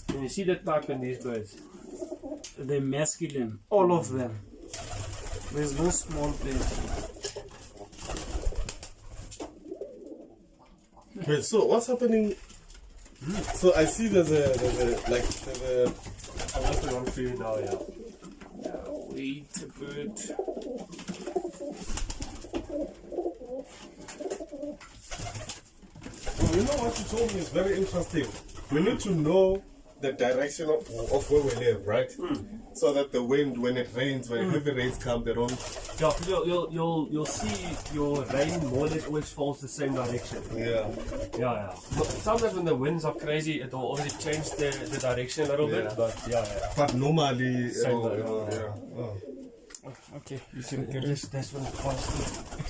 Can you see the type in these birds? They're masculine, all of them. There's no small pair. Wait, so what's happening? So I see there's a I'm just on for you now, yeah. Wait a bit. Well, you know what you told me is very interesting. We need to know the direction of where we live, right? So that the wind, when it rains, when heavy rains come, they don't. Yeah, you'll see your rain more or less always falls the same direction. Yeah. Yeah. But sometimes when the winds are crazy, it will obviously change the direction a little bit. But yeah. But normally, Same yeah. Okay, you can That's when it comes to